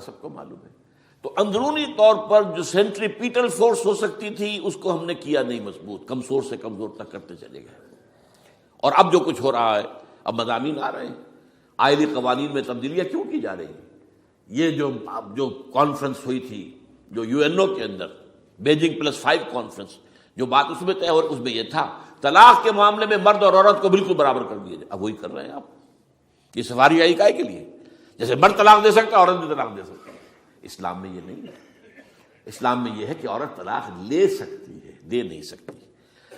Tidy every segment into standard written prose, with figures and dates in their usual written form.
سب کو معلوم ہے۔ تو اندرونی طور پر جو سینٹریپیٹل فورس ہو سکتی تھی اس کو ہم نے کیا نہیں مضبوط، کمزور سے کمزور تک کرتے چلے گئے۔ اور اب جو کچھ ہو رہا ہے، اب مضامین آ رہے ہیں، آئلی قوانین میں تبدیلیاں کیوں کی جا رہی ہیں؟ یہ جو کانفرنس ہوئی تھی جو یو این او کے اندر، بیجنگ +5 کانفرنس، جو بات اس میں طے اور اس میں یہ تھا طلاق کے معاملے میں مرد اور عورت کو بالکل برابر کر دیا جائے۔ اب وہی کر رہے ہیں آپ۔ یہ سفاری آئی کائے کے لیے؟ جیسے مرد طلاق دے سکتا ہے عورت بھی طلاق دے سکتا ہے۔ اسلام میں یہ نہیں ہے۔ اسلام میں یہ ہے کہ عورت طلاق لے سکتی ہے، دے نہیں سکتی۔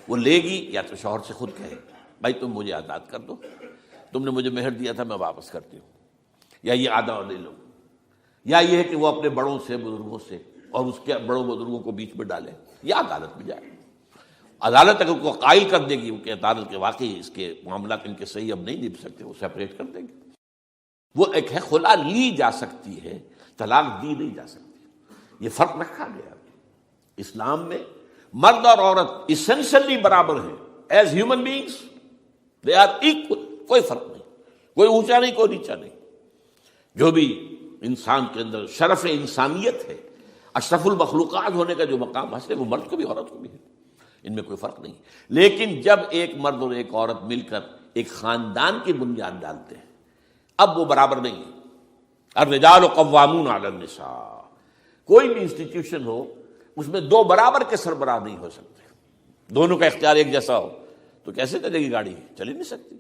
وہ لے گی یا تو شوہر سے خود کہے بھائی تم مجھے آزاد کر دو، تم نے مجھے مہر دیا تھا میں واپس کرتی ہوں، یا یہ آدھا لے لو، یا یہ ہے کہ وہ اپنے بڑوں سے، بزرگوں سے، اور اس کے بڑوں بزرگوں کو بیچ میں ڈالے، یا عدالت میں جائے۔ عدالت اگر کو قائل کر دے گی کہ عدالت کے واقعی اس کے معاملات ان کے صحیح اب نہیں نبھ سکتے، وہ سیپریٹ کر دے گی۔ وہ ایک ہے خلا لی جا سکتی ہے، طلاق دی نہیں جا سکتی۔ یہ فرق رکھا گیا۔ اسلام میں مرد اور عورت اسینشلی برابر ہیں، as human beings they are equal, کوئی فرق نہیں، کوئی اونچا نہیں، کوئی نیچا نہیں۔ جو بھی انسان کے اندر شرف انسانیت ہے، اشرف المخلوقات ہونے کا جو مقام حاصل ہے، وہ مرد کو بھی عورت کو بھی ہے، ان میں کوئی فرق نہیں۔ لیکن جب ایک مرد اور ایک عورت مل کر ایک خاندان کی بنیاد ڈالتے ہیں، اب وہ برابر نہیں ہے۔ الرجال قوامون علی النساء، کوئی بھی انسٹیٹیوشن ہو اس میں دو برابر کے سربراہ نہیں ہو سکتے، دونوں کا اختیار ایک جیسا ہو تو کیسے چلے گی گاڑی؟ چل ہی نہیں سکتی۔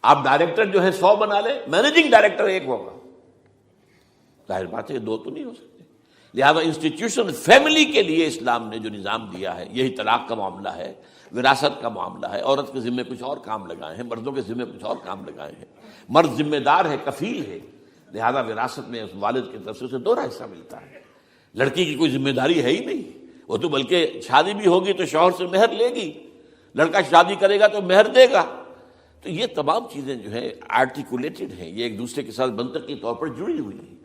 آپ ڈائریکٹر جو ہے 100 بنا لیں، مینیجنگ ڈائریکٹر ایک ہوگا، ظاہر بات ہے دو تو نہیں ہو سکتے۔ لہذا انسٹیٹیوشن فیملی کے لیے اسلام نے جو نظام دیا ہے، یہی طلاق کا معاملہ ہے، وراثت کا معاملہ ہے، عورت کے ذمہ کچھ اور کام لگائے ہیں، مردوں کے ذمہ کچھ اور کام لگائے ہیں۔ مرد ذمہ دار ہے، کفیل ہے، لہذا وراثت میں اس والد کی طرف سے اسے 2 حصہ ملتا ہے۔ لڑکی کی کوئی ذمہ داری ہے ہی نہیں، وہ تو بلکہ شادی بھی ہوگی تو شوہر سے مہر لے گی، لڑکا شادی کرے گا تو مہر دے گا۔ تو یہ تمام چیزیں جو ہے آرٹیکولیٹڈ ہیں، یہ ایک دوسرے کے ساتھ منطقی طور پر جڑی ہوئی ہیں،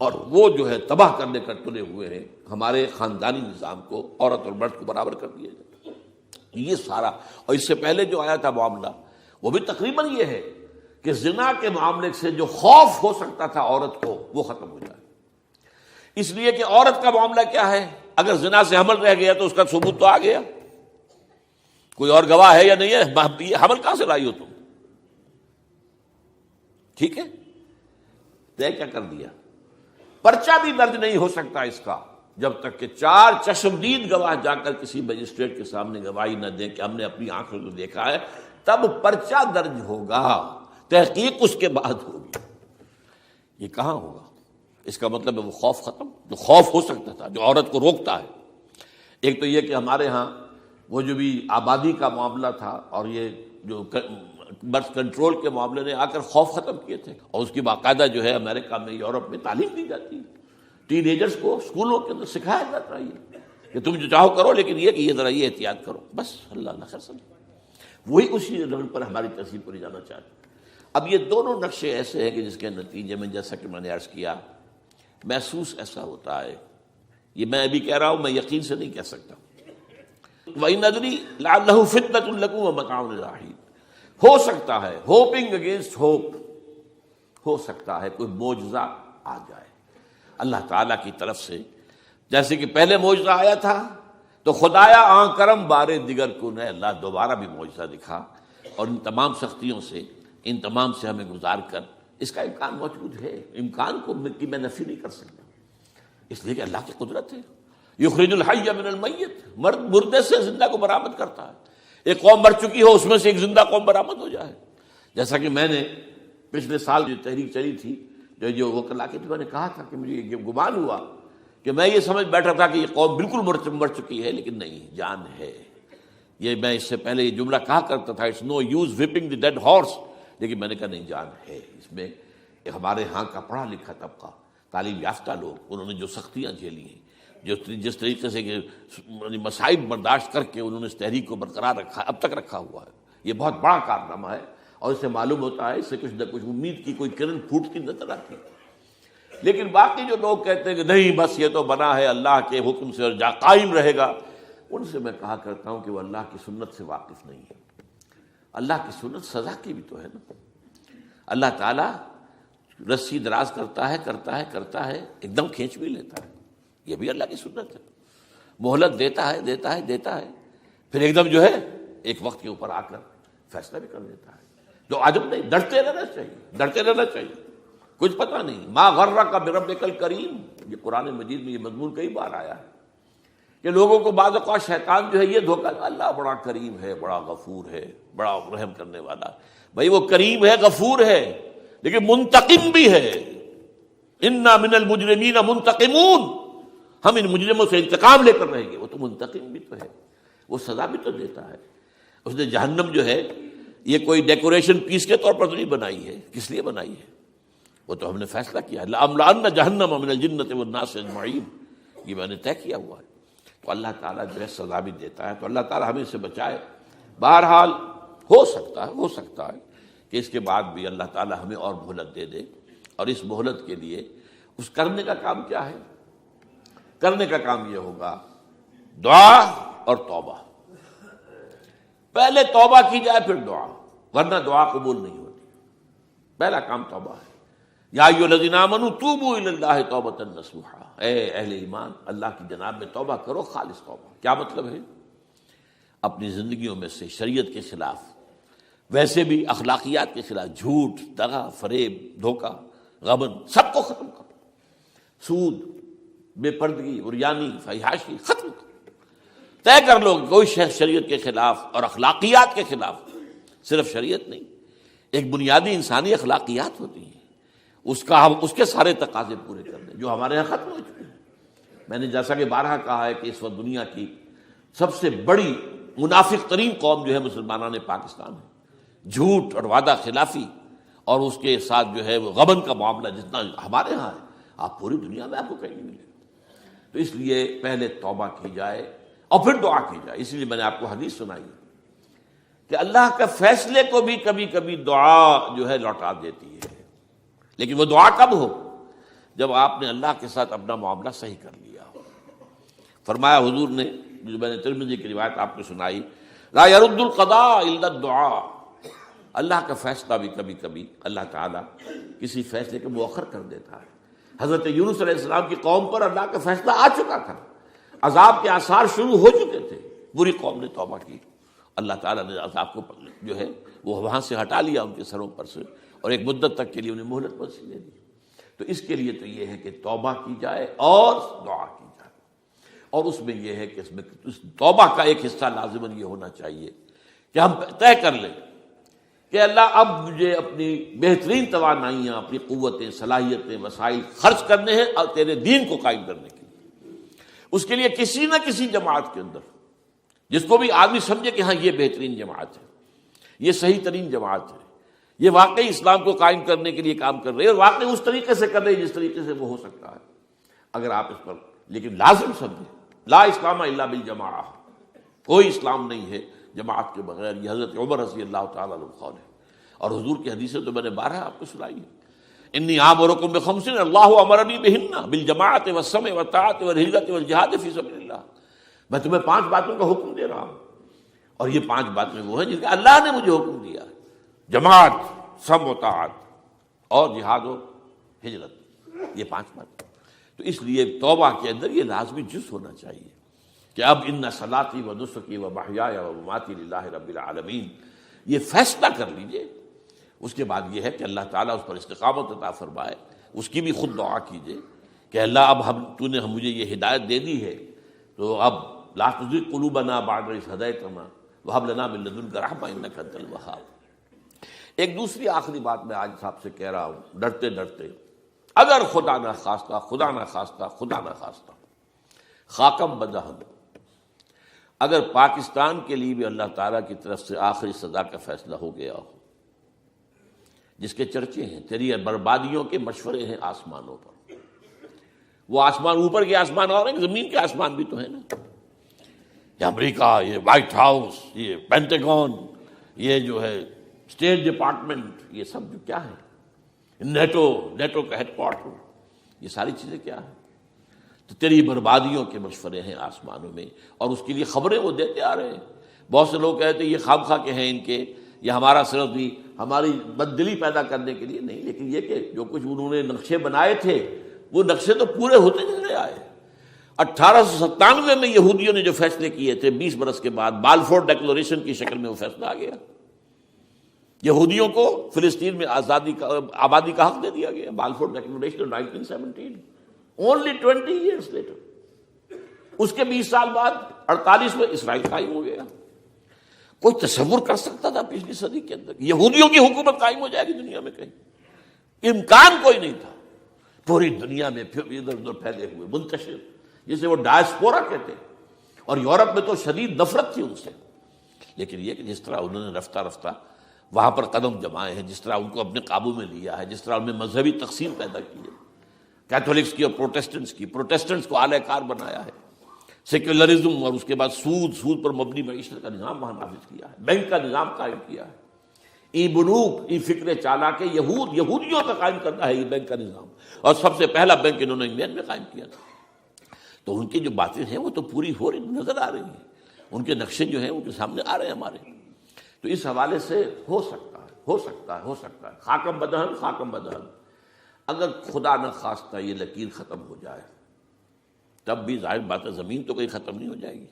اور وہ جو ہے تباہ کرنے کر تلے ہوئے ہیں ہمارے خاندانی نظام کو، عورت اور مرد کو برابر کر دیا جائے۔ یہ سارا، اور اس سے پہلے جو آیا تھا معاملہ وہ بھی تقریباً یہ ہے کہ زنا کے معاملے سے جو خوف ہو سکتا تھا عورت کو وہ ختم ہو جائے۔ اس لیے کہ عورت کا معاملہ کیا ہے، اگر زنا سے حمل رہ گیا تو اس کا ثبوت تو آ گیا، کوئی اور گواہ ہے یا نہیں ہے، یہ حمل کہاں سے لائی ہو تم؟ ٹھیک ہے، طے کیا کر دیا؟ پرچہ بھی درج نہیں ہو سکتا اس کا جب تک کہ 4 چشمدید گواہ جا کر کسی مجسٹریٹ کے سامنے گواہی نہ دیں کہ ہم نے اپنی آنکھوں کو دیکھا ہے، تب پرچہ درج ہوگا، تحقیق اس کے بعد ہوگی۔ یہ کہاں ہوگا؟ اس کا مطلب ہے وہ خوف ختم، جو خوف ہو سکتا تھا، جو عورت کو روکتا ہے۔ ایک تو یہ کہ ہمارے ہاں وہ جو بھی آبادی کا معاملہ تھا اور یہ جو برتھ کنٹرول کے معاملے نے آ کر خوف ختم کیے تھے، اور اس کی باقاعدہ جو ہے امریکہ میں، یورپ میں تعلیم دی جاتی ہے، ٹین ایجرز کو اسکولوں کے اندر سکھایا جاتا ہے کہ تم جو چاہو کرو، لیکن یہ کہ یہ ذرا یہ احتیاط کرو، بس اللہ خیر سمجھ۔ وہی اسی رنگ پر ہماری تہذیب کو لے جانا چاہتے ہیں۔ اب یہ دونوں نقشے ایسے ہیں کہ جس کے نتیجے میں، جیسا کہ میں نے عرض کیا، محسوس ایسا ہوتا ہے، یہ میں ابھی کہہ رہا ہوں، میں یقین سے نہیں کہہ سکتا۔ وَإِنْ أَدْرِي لَعَلَّهُ فِتْنَةٌ لَكُمْ وَمَتَاعٌ إِلَىٰ حِينٍ، ہو سکتا ہے، ہوپنگ اگینسٹ ہوپ، ہو سکتا ہے کوئی معجزہ آ جائے اللہ تعالیٰ کی طرف سے، جیسے کہ پہلے معجزہ آیا تھا تو خدایا آن کرم بارے دیگر کو نے اللہ دوبارہ بھی معجزہ دکھا، اور ان تمام سختیوں سے، ان تمام سے ہمیں گزار کر اس کا امکان موجود ہے۔ امکان کو میں نفی نہیں کر سکتا، اس لیے کہ اللہ کی قدرت ہے۔ یخرج الحی من المیت، مردے سے زندہ کو برآمد کرتا ہے۔ ایک قوم مر چکی ہو، اس میں سے ایک زندہ قوم برآمد ہو جائے، جیسا کہ میں نے پچھلے سال جو تحریک چلی تھی، جو وہ کلا کے میں نے کہا تھا کہ مجھے یہ گمان ہوا کہ میں یہ سمجھ بیٹھا تھا کہ یہ قوم بالکل مر چکی ہے، لیکن نہیں، جان ہے۔ یہ میں اس سے پہلے یہ جملہ کہا کرتا تھا، it's no use whipping the dead horse, لیکن میں نے کہا نہیں، جان ہے اس میں۔ ہمارے ہاں کا پڑھا لکھا طبقہ، تعلیم یافتہ لوگ، انہوں نے جو سختیاں جھیلی ہیں، جس طریقے سے کہ مصائب برداشت کر کے انہوں نے اس تحریک کو برقرار رکھا، اب تک رکھا ہوا ہے، یہ بہت بڑا کارنامہ ہے، اور اس سے معلوم ہوتا ہے، اس سے کچھ نہ کچھ امید کی کوئی کرن پھوٹتی نظر آتی ہے۔ لیکن باقی جو لوگ کہتے ہیں کہ نہیں بس یہ تو بنا ہے اللہ کے حکم سے اور قائم رہے گا، ان سے میں کہا کرتا ہوں کہ وہ اللہ کی سنت سے واقف نہیں ہے۔ اللہ کی سنت سزا کی بھی تو ہے نا۔ اللہ تعالیٰ رسی دراز کرتا ہے ایک دم کھینچ بھی لیتا ہے. یہ بھی اللہ کی سنت ہے. مہلت دیتا ہے پھر ایک دم جو ہے ایک وقت کے اوپر آ کر فیصلہ بھی کر دیتا ہے. جو عجب نہیں، ڈرتے رہنا چاہیے. کچھ پتہ نہیں. ما غرک بربک الکریم، یہ قرآن مجید میں یہ مضمون کئی بار آیا ہے کہ لوگوں کو بعض اوقات شیطان جو ہے یہ دھوکہ، اللہ بڑا کریم ہے، بڑا غفور ہے، بڑا رحم کرنے والا. بھائی وہ کریم ہے، غفور ہے، لیکن منتقم بھی ہے. انا من المجرمین منتقمون، ہم ان مجرموں سے انتقام لے کر رہیں گے. وہ تو منتقم بھی تو ہے، وہ سزا بھی تو دیتا ہے. اس نے جہنم جو ہے یہ کوئی ڈیکوریشن پیس کے طور پر تو نہیں بنائی ہے. کس لیے بنائی ہے؟ وہ تو ہم نے فیصلہ کیا، لَأَمْلَأَنَّ جَهَنَّمَ مِنَ الْجِنَّةِ وَالنَّاسِ أَجْمَعِينَ، یہ میں نے طے کیا ہوا ہے. تو اللہ تعالیٰ جو ہے سزا بھی دیتا ہے. تو اللہ تعالیٰ ہمیں اس سے بچائے. بہرحال ہو سکتا ہے کہ اس کے بعد بھی اللہ تعالیٰ ہمیں اور مہلت دے دے. اور اس مہلت کے لیے اس کرنے کا کام کیا ہے؟ کرنے کا کام یہ ہوگا دعا اور توبہ. پہلے توبہ کی جائے پھر دعا، ورنہ دعا قبول نہیں ہوتی. پہلا کام توبہ ہے. یا ایھا الذین آمنوا توبوا الی اللہ توبۃ نصوحا، اے اہل ایمان اللہ کی جناب میں توبہ کرو، خالص توبہ. کیا مطلب ہے؟ اپنی زندگیوں میں سے شریعت کے خلاف، ویسے بھی اخلاقیات کے خلاف، جھوٹ، دغا، فریب، دھوکہ، غبن، سب کو ختم کرو. سود، بے پردگی، عریانی، فحاشی ختم کرو. طے کر لو کہ کوئی شخص شریعت کے خلاف اور اخلاقیات کے خلاف، صرف شریعت نہیں، ایک بنیادی انسانی اخلاقیات ہوتی ہیں، ہم اس کے سارے تقاضے پورے کر دیں جو ہمارے یہاں ختم ہو چکے ہیں. میں نے جیسا کہ بارہا کہا ہے کہ اس وقت دنیا کی سب سے بڑی منافق ترین قوم جو ہے مسلمانان پاکستان ہے. جھوٹ اور وعدہ خلافی اور اس کے ساتھ جو ہے وہ غبن کا معاملہ جتنا ہمارے ہاں ہے، آپ پوری دنیا میں آپ کو کہیں نہیں ملے. تو اس لیے پہلے توبہ کی جائے اور پھر دعا کی جائے. اس لیے میں نے آپ کو حدیث سنائی کہ اللہ کے فیصلے کو بھی کبھی کبھی دعا جو ہے لوٹا دیتی ہے. لیکن وہ دعا کب ہو؟ جب آپ نے اللہ کے ساتھ اپنا معاملہ صحیح کر لیا ہو. فرمایا حضور نے، جو میں نے ترمذی کی روایت آپ کو سنائی، لا يرد القضاء الا الدعاء، اللہ کا فیصلہ بھی کبھی کبھی اللہ تعالیٰ کسی فیصلے کو مؤخر کر دیتا ہے. حضرت یونس علیہ السلام کی قوم پر اللہ کا فیصلہ آ چکا تھا، عذاب کے آثار شروع ہو چکے تھے، پوری قوم نے توبہ کی، اللہ تعالیٰ نے عذاب کو جو ہے وہ وہاں سے ہٹا لیا ان کے سروں پر سے، اور ایک مدت تک کے لیے انہیں مہلت وسیع دے دی. تو اس کے لیے تو یہ ہے کہ توبہ کی جائے اور دعا کی جائے. اور اس میں یہ ہے کہ اس میں توبہ کا ایک حصہ لازماً یہ ہونا چاہیے کہ ہم طے کر لیں کہ اللہ اب مجھے اپنی بہترین توانائیاں، اپنی قوتیں، صلاحیتیں، وسائل خرچ کرنے ہیں اور تیرے دین کو قائم کرنے کے لیے. اس کے لیے کسی نہ کسی جماعت کے اندر، جس کو بھی آدمی سمجھے کہ ہاں یہ بہترین جماعت ہے، یہ صحیح ترین جماعت ہے، یہ واقعی اسلام کو قائم کرنے کے لیے کام کر رہے ہیں اور واقعی اس طریقے سے کر رہے ہیں جس طریقے سے وہ ہو سکتا ہے. اگر آپ اس پر لیکن لازم سمجھیں، لا اسلام الا بالجماعہ، کوئی اسلام نہیں ہے جماعت کے بغیر. یہ حضرت عمر رضی اللہ تعالیٰ عنہ قول ہے. اور حضور کی حدیثیں تو میں نے 12 آپ کو سنائی ہے. انی آمرکم بخمس اللہ امرنی بہن بالجماعت والسمع والطاعۃ والہجرۃ والجہاد فی سبیل اللہ. میں تمہیں 5 باتوں کا حکم دے رہا ہوں، اور یہ 5 باتیں وہ ہیں جن کا اللہ نے مجھے حکم دیا ہے: جماعت، سمع و طاعت اور جہاد و ہجرت. یہ 5 باتیں. تو اس لیے توبہ کے اندر یہ لازمی جز ہونا چاہیے کہ اب ان صلاتی و نسکی و محیای و مماتی للہ رب العالمین، یہ فیصلہ کر لیجئے. اس کے بعد یہ ہے کہ اللہ تعالیٰ اس پر استقامت عطا فرمائے. اس کی بھی خود دعا کیجئے کہ اللہ اب تو نے مجھے یہ ہدایت دے دی ہے، تو اب لا تزغ قلوبنا بعد اذ ہدیتنا وہب لنا من لدنک رحمۃ انک انت الوہاب. ایک دوسری آخری بات میں آج صاحب سے کہہ رہا ہوں، ڈرتے ڈرتے، اگر خدا نہ خواستہ خاکم بدہن، اگر پاکستان کے لیے بھی اللہ تعالیٰ کی طرف سے آخری سزا کا فیصلہ ہو گیا ہو، جس کے چرچے ہیں، تیری بربادیوں کے مشورے ہیں آسمانوں پر. وہ آسمان اوپر کے آسمان اور زمین کے آسمان بھی تو ہیں نا. یہ امریکہ، یہ وائٹ ہاؤس، یہ پینٹاگون، یہ جو ہے اسٹیٹ ڈپارٹمنٹ، یہ سب جو کیا ہے، نیٹو کا ہیڈ کوارٹر، یہ ساری چیزیں کیا ہیں؟ تو تیری بربادیوں کے مشورے ہیں آسمانوں میں، اور اس کے لیے خبریں وہ دیتے آ رہے ہیں. بہت سے لوگ کہتے ہیں یہ خام خواہ کے ہیں ان کے، یہ ہمارا صرف بھی ہماری بددلی پیدا کرنے کے لیے نہیں، لیکن یہ کہ جو کچھ انہوں نے نقشے بنائے تھے وہ نقشے تو پورے ہوتے چلے آئے۔ 1897 میں یہودیوں نے جو فیصلے کیے تھے 20 برس کے بعد بالفور ڈیکلریشن کی شکل میں وہ فیصلہ آ گیا، یہودیوں کو فلسطین میں آبادی کا حق دے دیا گیا، Balfour declaration 1917، only 20 years later. اس کے 20 سال بعد 48 میں اسرائیل قائم ہو گیا۔ کوئی تصور کر سکتا تھا پچھلی صدی کے اندر یہودیوں کی حکومت قائم ہو جائے گی دنیا میں؟ کہیں امکان کوئی نہیں تھا۔ پوری دنیا میں پھر ادھر ادھر پھیلے ہوئے منتشر، جسے وہ ڈائسپورا کہتے، اور یورپ میں تو شدید نفرت تھی ان سے۔ لیکن یہ کہ جس طرح انہوں نے رفتہ رفتہ وہاں پر قدم جمائے ہیں، جس طرح ان کو اپنے قابو میں لیا ہے، جس طرح ان میں مذہبی تقسیم پیدا کی ہے، کیتھولکس کی اور پروٹیسٹنٹس کی، پروٹیسٹنٹس کو اعلی کار بنایا ہے، سیکولرزم اور اس کے بعد سود پر مبنی معیشت کا نظام وہاں نافذ کیا ہے، بینک کا نظام قائم کیا ہے، ای بنوک ای فکر چالاک یہودیوں کا قائم کرنا ہے یہ بینک کا نظام، اور سب سے پہلا بینک انہوں نے انگلینڈ میں قائم کیا تھا۔ تو ان کی جو باتیں ہیں وہ تو پوری ہو رہی نظر آ رہی ہیں، ان کے نقشے جو ہیں ان کے سامنے آ رہے ہیں ہمارے۔ تو اس حوالے سے ہو سکتا ہے خاکم بدہن اگر خدا نہ خواستہ یہ لکیر ختم ہو جائے، تب بھی ظاہر بات ہے زمین تو کہیں ختم نہیں ہو جائے گی،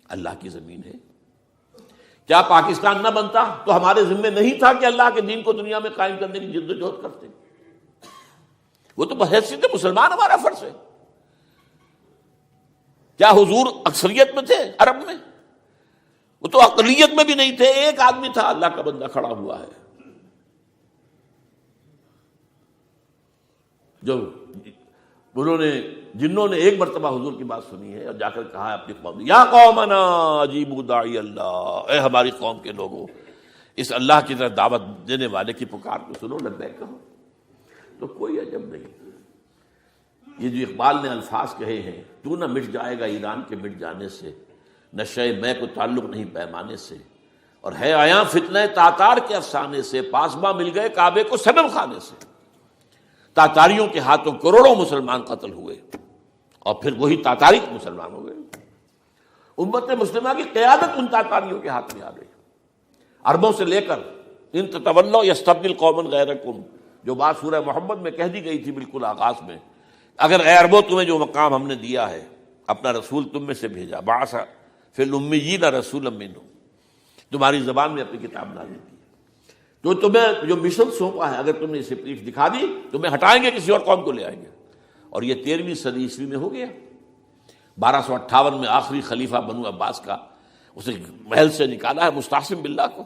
اللہ کی زمین ہے۔ کیا پاکستان نہ بنتا تو ہمارے ذمے نہیں تھا کہ اللہ کے دین کو دنیا میں قائم کرنے کی جد و جہد کرتے؟ وہ تو بحیثیت مسلمان ہمارا فرض ہے۔ کیا حضور اکثریت میں تھے عرب میں؟ وہ تو اقلیت میں بھی نہیں تھے، ایک آدمی تھا اللہ کا بندہ کھڑا ہوا ہے، جو جنہوں نے ایک مرتبہ حضور کی بات سنی ہے اور جا کر کہا ہے اپنی قوم، یا قومنا اجیبوا داعی اللہ، اے ہماری قوم کے لوگوں اس اللہ کی طرف دعوت دینے والے کی پکار کو سنو، لبیک کہو۔ تو کوئی عجب نہیں، یہ جو اقبال نے الفاظ کہے ہیں، تو نہ مٹ جائے گا ایران کے مٹ جانے سے، نشے میں کو تعلق نہیں پیمانے سے، اور ہے آیا فتنہ تاتار کے افسانے سے، پاسباں مل گئے کعبے کو صنم خانے سے۔ تاتاریوں کے ہاتھوں کروڑوں مسلمان قتل ہوئے اور پھر وہی تاتاری مسلمان ہو گئے۔ امت مسلمہ کی قیادت ان تاتاریوں کے ہاتھ میں آ گئی، عربوں سے لے کر ان تتولوا یستبدل قوما غیرکم، جو بات سورہ محمد میں کہہ دی گئی تھی بالکل آغاز میں، اگر اے عربوں تمہیں جو مقام ہم نے دیا ہے، اپنا رسول تم میں سے بھیجا، بعث فی الامیین رسولا منہم، تمہاری زبان میں اپنی کتاب نازل کی، تو تمہیں جو مشن سونپا ہے اگر تم نے اسے پیٹھ دکھا دی تمہیں ہٹائیں گے، کسی اور قوم کو لے آئیں گے۔ اور یہ 13ویں صدی عیسوی میں ہو گیا۔ 1258 میں آخری خلیفہ بنو عباس کا اسے محل سے نکالا ہے مستعصم باللہ کو،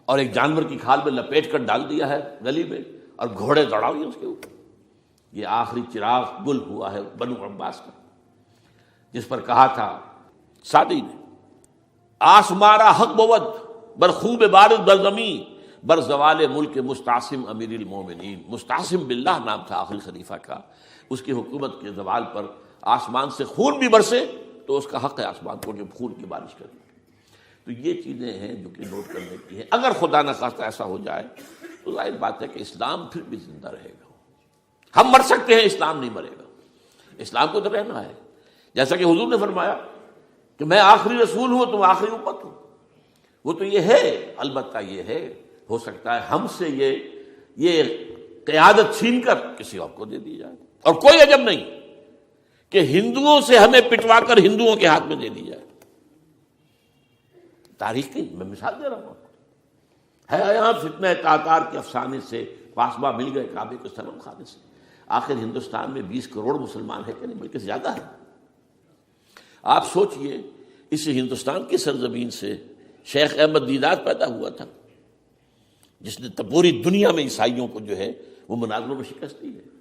اور ایک جانور کی کھال میں لپیٹ کر ڈال دیا ہے گلی میں، اور گھوڑے دوڑا ہوئے اس کے اوپر۔ یہ آخری چراغ گل ہوا ہے بنو عباس کا، جس پر کہا تھا سعدی نے، آسمارا حق بود بر خوب بارد برزمی بر زوال ملک مستعصم امیر المومنین۔ مستعصم باللہ نام تھا آخری خلیفہ کا، اس کی حکومت کے زوال پر آسمان سے خون بھی برسے تو اس کا حق ہے آسمان کو کہ خون کی بارش کرے۔ تو یہ چیزیں ہیں جو کہ نوٹ کرنے کی ہیں۔ اگر خدا نہ خواستہ ایسا ہو جائے تو ظاہر بات ہے کہ اسلام پھر بھی زندہ رہے گا۔ ہم مر سکتے ہیں، اسلام نہیں مرے گا، اسلام کو تو رہنا ہے۔ جیسا کہ حضور نے فرمایا کہ میں آخری رسول ہوں، تم آخری امت ہو، وہ تو یہ ہے۔ البتہ یہ ہے ہو سکتا ہے ہم سے یہ قیادت چھین کر کسی اور کو دے دی جائے، اور کوئی عجب نہیں کہ ہندوؤں سے ہمیں پٹوا کر ہندوؤں کے ہاتھ میں دے دی جائے۔ تاریخ کی میں مثال دے رہا ہوں، ہے یہاں فتنہ تاتار کے افسانے سے، پاسباں مل گئے کعبے کو صنم خانے سے۔ آخر ہندوستان میں 20 کروڑ مسلمان ہے کہ نہیں، بلکہ زیادہ ہے۔ آپ سوچئے اس ہندوستان کی سرزمین سے شیخ احمد دیدار پیدا ہوا تھا، جس نے پوری دنیا میں عیسائیوں کو جو ہے وہ مناظروں میں شکست دی ہے۔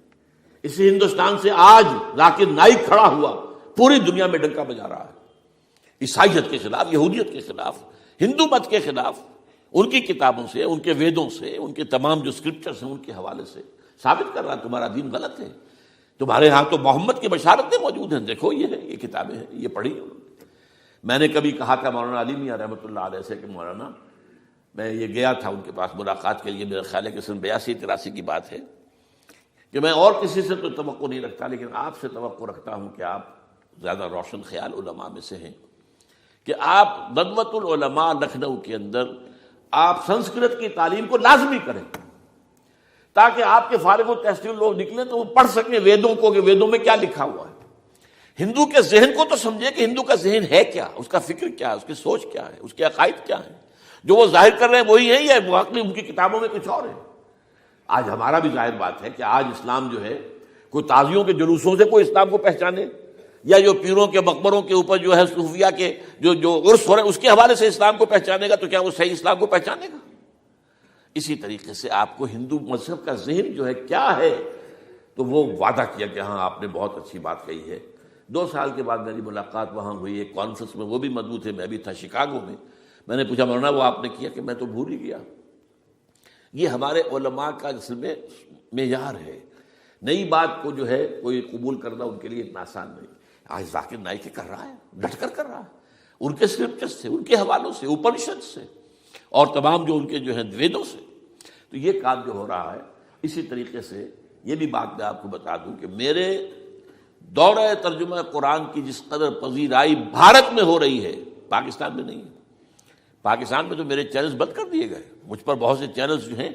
اس ہندوستان سے آج ذاکر نائک کھڑا ہوا، پوری دنیا میں ڈنکا بجا رہا ہے، عیسائیت کے خلاف، یہودیت کے خلاف، ہندو مت کے خلاف، ان کی کتابوں سے، ان کے ویدوں سے، ان کے تمام جو اسکرپچرز ہیں ان کے حوالے سے ثابت کر رہا تمہارا دین غلط ہے، تمہارے ہاں تو محمد کی بشارتیں موجود ہیں، دیکھو یہ ہے، یہ کتابیں ہیں، یہ پڑھی انہوں نے۔ میں نے کبھی کہا تھا مولانا علی میاں رحمۃ اللہ علیہ سے کہ مولانا، میں یہ گیا تھا ان کے پاس ملاقات کے لیے، میرا خیال ہے کہ سن 82-83 کی بات ہے، کہ میں اور کسی سے تو توقع نہیں رکھتا، لیکن آپ سے توقع رکھتا ہوں کہ آپ زیادہ روشن خیال علماء میں سے ہیں، کہ آپ ندوۃ العلماء لکھنؤ کے اندر آپ سنسکرت کی تعلیم کو لازمی کریں، تاکہ آپ کے فارغ التحصیل لوگ نکلیں تو وہ پڑھ سکیں ویدوں کو کہ ویدوں میں کیا لکھا ہوا ہے. ہندو کے ذہن کو تو سمجھے کہ ہندو کا ذہن ہے کیا، اس کا فکر کیا ہے، اس کی سوچ کیا ہے، اس کے عقائد کیا ہیں. جو وہ ظاہر کر رہے ہیں وہی ہیں یا واقعی ان کی کتابوں میں کچھ اور ہے؟ آج ہمارا بھی ظاہر بات ہے کہ آج اسلام جو ہے کوئی تازیوں کے جلوسوں سے کوئی اسلام کو پہچانے، یا جو پیروں کے مقبروں کے اوپر جو ہے صوفیہ کے جو عرس ہو رہے ہیں اس کے حوالے سے اسلام کو پہچانے گا تو کیا وہ صحیح اسلام کو پہچانے گا؟ اسی طریقے سے آپ کو ہندو مذہب کا ذہن جو ہے کیا ہے، تو وہ وعدہ کیا کہ ہاں آپ نے بہت اچھی بات کہی ہے. 2 سال کے بعد میری ملاقات وہاں ہوئی ایک کانفرنس میں، وہ بھی مدعو تھے، میں بھی تھا شکاگو میں. میں نے پوچھا مولانا وہ آپ نے کیا؟ کہ میں تو بھول ہی گیا. یہ ہمارے علماء کا اصل میں معیار ہے. نئی بات کو جو ہے کوئی قبول کرنا ان کے لیے اتنا آسان نہیں. آج ذاکر نائک کر رہا ہے، ڈٹ کر رہا ہے، ان کے اسکرپچر سے، ان کے حوالوں سے، اپنشد سے، اور تمام جو ان کے جو ہیں ویدوں سے. تو یہ کام جو ہو رہا ہے. اسی طریقے سے یہ بھی بات میں آپ کو بتا دوں کہ میرے دورہ ترجمہ قرآن کی جس قدر پذیرائی بھارت میں ہو رہی ہے پاکستان میں نہیں ہے. پاکستان میں تو میرے چینلز بند کر دیے گئے، مجھ پر بہت سے چینلز جو ہیں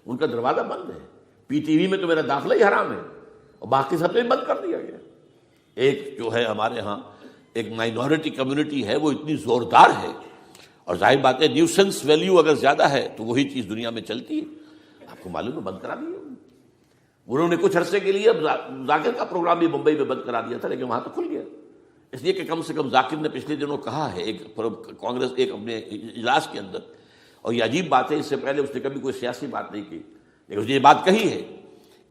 ان کا دروازہ بند ہے. پی ٹی وی میں تو میرا داخلہ ہی حرام ہے، اور باقی سب میں بند کر دیا گیا. ایک جو ہے ہمارے ہاں ایک مائنورٹی کمیونٹی ہے وہ اتنی زوردار ہے، اور ظاہر بات ہے نیوسنس ویلیو اگر زیادہ ہے تو وہی چیز دنیا میں چلتی ہے. آپ کو معلوم ہے بند کرا دیا انہوں نے. کچھ عرصے کے لیے ذاکر کا پروگرام بھی ممبئی میں بند کرا دیا تھا، لیکن وہاں تو کھل گیا، اس لیے کہ کم سے کم ذاکر نے پچھلے دنوں کہا ہے ایک کانگریس ایک اپنے اجلاس کے اندر، اور یہ عجیب بات ہے اس سے پہلے اس نے کبھی کوئی سیاسی بات نہیں کی، لیکن اس نے یہ بات کہی ہے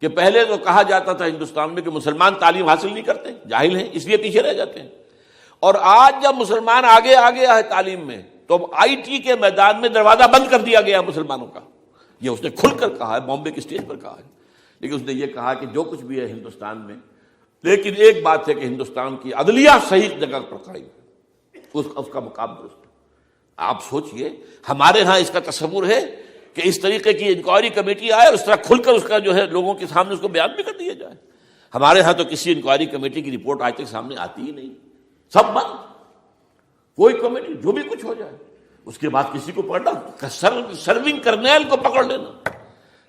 کہ پہلے تو کہا جاتا تھا ہندوستان میں کہ مسلمان تعلیم حاصل نہیں کرتے، جاہل ہیں، اس لیے پیچھے رہ جاتے ہیں. اور آج جب مسلمان آگے ہے تعلیم میں تو اب آئی ٹی کے میدان میں دروازہ بند کر دیا گیا مسلمانوں کا. یہ اس نے کھل کر کہا ہے، بامبے کی اسٹیج پر کہا ہے. لیکن اس نے یہ کہا کہ جو کچھ بھی ہے ہندوستان میں، لیکن ایک بات ہے کہ ہندوستان کی عدلیہ صحیح جگہ پر قائم ہے، اس کا مقام درست ہے. آپ سوچئے ہمارے ہاں اس کا تصور ہے کہ اس طریقے کی انکوائری کمیٹی آئے اور اس طرح کھل کر اس کا جو ہے لوگوں کے سامنے اس کو بیان بھی کر دیا جائے. ہمارے ہاں تو کسی انکوائری کمیٹی کی رپورٹ آج تک سامنے آتی ہی نہیں، سب بند. کوئی کمیٹی جو بھی کچھ ہو جائے اس کے بعد کسی کو پکڑنا، سرونگ کرنیل کو پکڑ لینا.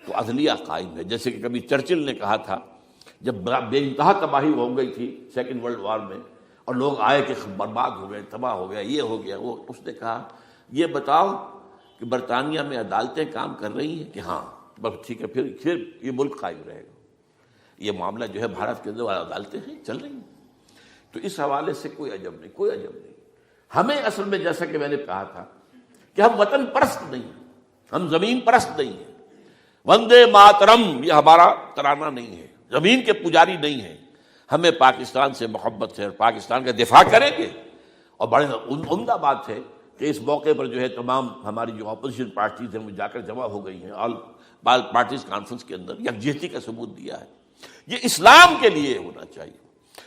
تو عدلیہ قائم ہے. جیسے کہ کبھی چرچل نے کہا تھا جب بے انتہا تباہی ہو گئی تھی 2nd ورلڈ وار میں، اور لوگ آئے کہ برباد ہو گئے، تباہ ہو گیا، یہ ہو گیا وہ، اس نے کہا یہ بتاؤ کہ برطانیہ میں عدالتیں کام کر رہی ہیں؟ کہ ہاں. بس ٹھیک ہے، پھر یہ ملک قائم رہے گا. یہ معاملہ جو ہے بھارت کے اندر عدالتیں ہیں چل رہی ہیں. تو اس حوالے سے کوئی عجب نہیں، کوئی عجب نہیں. ہمیں اصل میں جیسا کہ میں نے کہا تھا کہ ہم وطن پرست نہیں ہیں، ہم زمین پرست نہیں ہیں. وندے ماترم یہ ہمارا ترانہ نہیں ہے، زمین کے پجاری نہیں ہیں. ہمیں پاکستان سے محبت ہے اور پاکستان کا دفاع کریں گے. اور بڑے عمدہ بات ہے کہ اس موقع پر جو ہے تمام ہماری جو اپوزیشن پارٹیز ہیں وہ جا کر جمع ہو گئی ہیں، آل پارٹیز کانفرنس کے اندر یکجہتی کا ثبوت دیا ہے. یہ اسلام کے لیے ہونا چاہیے،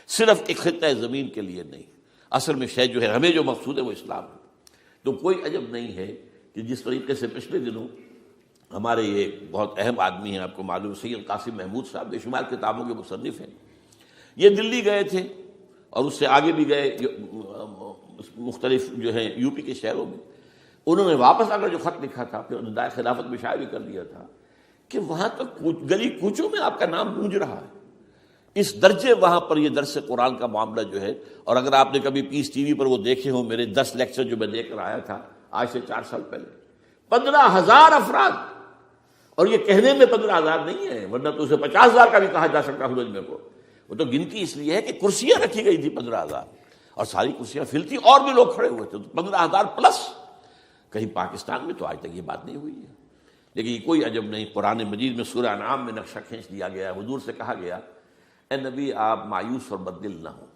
صرف ایک خطہ زمین کے لیے نہیں. اصل میں شے جو ہے ہمیں جو مقصود ہے وہ اسلام ہے. تو کوئی عجب نہیں ہے کہ جس طریقے سے پچھلے دنوں ہمارے یہ بہت اہم آدمی ہیں، آپ کو معلوم سید قاسم محمود صاحب بے شمار کتابوں کے مصنف ہیں، یہ دلی گئے تھے اور اس سے آگے بھی گئے مختلف جو ہیں یو پی کے شہروں میں. انہوں نے واپس آ کر جو خط لکھا تھا پھر ندائے خلافت میں شائع بھی کر دیا تھا کہ وہاں تک گلی کوچوں میں آپ کا نام گونج رہا ہے. اس درجے وہاں پر یہ درس قرآن کا معاملہ جو ہے. اور اگر آپ نے کبھی پیس ٹی وی پر وہ دیکھے ہوں میرے 10 لیکچر جو میں دے کر آیا تھا آج سے 4 سال پہلے، 15,000 افراد. اور یہ کہنے میں 15,000 نہیں ہے، ورنہ تو اسے 50,000 کا بھی کہا جا سکتا ہے میں کو. وہ تو گنتی اس لیے ہے کہ کرسیاں رکھی گئی تھی 15,000 اور ساری کرسیاں فل تھی اور بھی لوگ کھڑے ہوئے تھے، تو 15,000 پلس. کہیں پاکستان میں تو آج تک یہ بات نہیں ہوئی ہے. لیکن یہ کوئی عجب نہیں. قرآن مجید میں سورہ انعام میں نقشہ کھینچ دیا گیا ہے. حضور سے کہا گیا اے نبی آپ مایوس اور بددل نہ ہوں.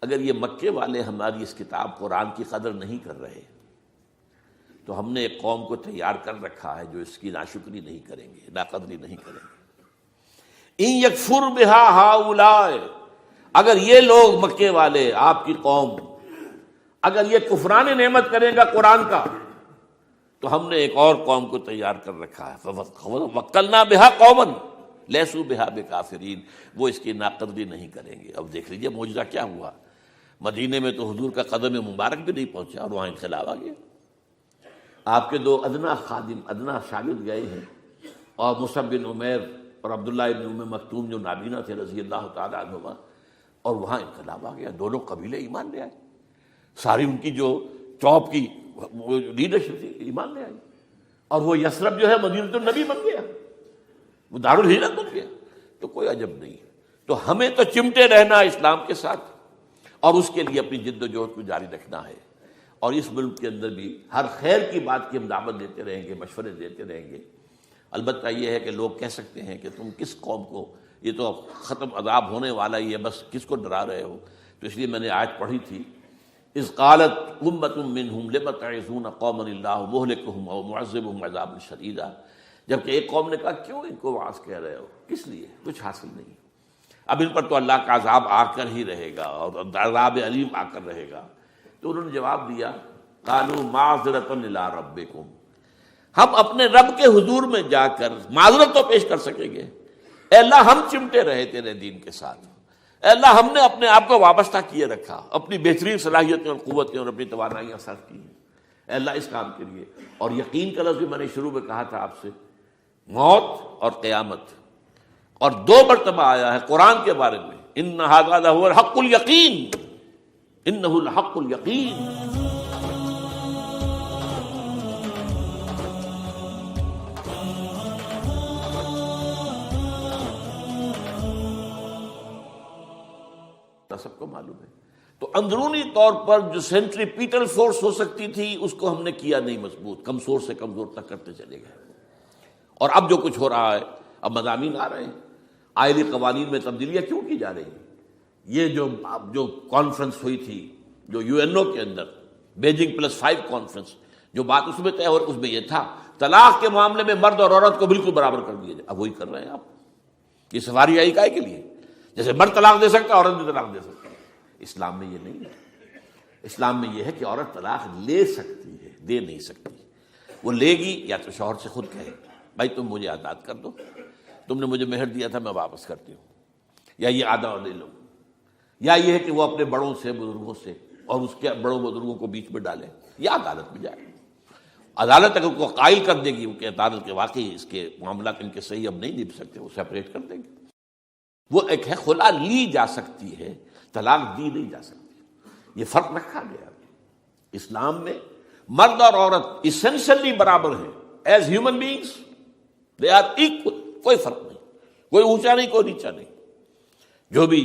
اگر یہ مکے والے ہماری اس کتاب قرآن کی قدر نہیں کر رہے تو ہم نے ایک قوم کو تیار کر رکھا ہے جو اس کی ناشکری نہیں کریں گے، ناقدری نہیں کریں گے. ان یکفر بہا ہؤلاء، اگر یہ لوگ مکے والے آپ کی قوم اگر یہ کفران نعمت کرے گا قرآن کا تو ہم نے ایک اور قوم کو تیار کر رکھا ہے. وَوَكَّلْنَا بِهَا قَوْمًا لَيْسُوا بِهَا بِكَافِرِينَ، وہ اس کی ناقدری نہیں کریں گے. اب دیکھ لیجئے معجزہ کیا ہوا. مدینے میں تو حضور کا قدم مبارک بھی نہیں پہنچا اور وہاں انقلاب آ گیا. آپ کے 2 ادنا خادم ادنا شاگرد گئے ہیں اور مصعب بن عمیر اور عبداللہ بن ام مکتوم جو نابینا تھے رضی اللہ تعالیٰ عنہما، اور وہاں انقلاب آ گیا، دونوں قبیلے ایمان لے آئے، ساری ان کی جو ٹاپ کی لیڈرشپ تھی ایمان لے آئی، اور وہ یثرب جو ہے مدینہ النبی بن گیا، وہ دارالہجرت بن گیا۔ تو کوئی عجب نہیں، تو ہمیں تو چمٹے رہنا اسلام کے ساتھ، اور اس کے لیے اپنی جد و جہد کو جاری رکھنا ہے، اور اس ملک کے اندر بھی ہر خیر کی بات کی ہم دعوت دیتے رہیں گے، مشورے دیتے رہیں گے۔ البتہ یہ ہے کہ لوگ کہہ سکتے ہیں کہ تم کس قوم کو، یہ تو ختم عذاب ہونے والا ہی ہے، بس کس کو ڈرا رہے ہو؟ تو اس لیے میں نے آیت پڑھی تھی، اذ قالت امۃ منہم لم تعظون قوما اللہ مہلکہم او معذبہم عذابا شدیدا، جبکہ ایک قوم نے کہا کیوں ان کو واعظ کہہ رہے ہو، کس لیے؟ کچھ حاصل نہیں، اب ان پر تو اللہ کا عذاب آ کر ہی رہے گا، اور عذاب علیم آ کر رہے گا۔ تو انہوں نے جواب دیا، قالوا معذرۃ الی ربکم، ہم اپنے رب کے حضور میں جا کر معذرت تو پیش کر سکیں گے، اے اللہ ہم چمٹے رہے تیرے دین کے ساتھ، اے اللہ ہم نے اپنے آپ کو وابستہ کیے رکھا، اپنی بہترین صلاحیتیں اور قوتیں اور اپنی توانائیاں صرف کی ہیں، اے اللہ اس کام کے لیے۔ اور یقین کا لفظ بھی میں نے شروع میں کہا تھا آپ سے، موت اور قیامت، اور 2 مرتبہ آیا ہے قرآن کے بارے میں، ان ھذا لھو الحق الیقین، انہ الحق الیقین۔ سب کو معلوم ہے۔ تو اندرونی طور پر جو سینٹریپیٹل فورس ہو سکتی تھی اس کو ہم نے کیا نہیں مضبوط، کمزور سے کمزور تک کرتے چلے گئے، اور اب جو کچھ ہو رہا ہے، اب مضامین آ رہے ہیں، آئلی قوانین میں تبدیلیاں کیوں کی جا رہی ہیں؟ یہ جو کانفرنس ہوئی تھی جو یو این او کے اندر، بیجنگ +5 کانفرنس، جو بات اس میں طے ہو، اس میں یہ تھا طلاق کے معاملے میں مرد اور عورت کو بالکل برابر کر دیا جائے۔ اب وہی کر رہے ہیں آپ، یہ سفاری آئی کائے کے لیے؟ جیسے مرد طلاق دے سکتا ہے عورت بھی طلاق دے سکتی ہے۔ اسلام میں یہ نہیں ہے، اسلام میں یہ ہے کہ عورت طلاق لے سکتی ہے، دے نہیں سکتی۔ وہ لے گی یا تو شوہر سے خود کہے بھائی تم مجھے آزاد کر دو، تم نے مجھے مہر دیا تھا میں واپس کرتی ہوں، یا یہ آدھا لے لو، یا یہ ہے کہ وہ اپنے بڑوں سے، بزرگوں سے، اور اس کے بڑوں بزرگوں کو بیچ میں ڈالے، یا عدالت میں جائے۔ عدالت اگر کو قائل کر دے گی کہ عدالت کے واقعی اس کے معاملات ان کے صحیح اب نہیں نبھ سکتے، وہ سیپریٹ کر دیں گے۔ وہ ایک ہے خلا لی جا سکتی ہے، طلاق دی نہیں جا سکتی، یہ فرق رکھا گیا۔ اسلام میں مرد اور عورت اسینشلی برابر ہیں، as human beings they are equal, کوئی فرق نہیں، کوئی اونچا نہیں کوئی نیچا نہیں، جو بھی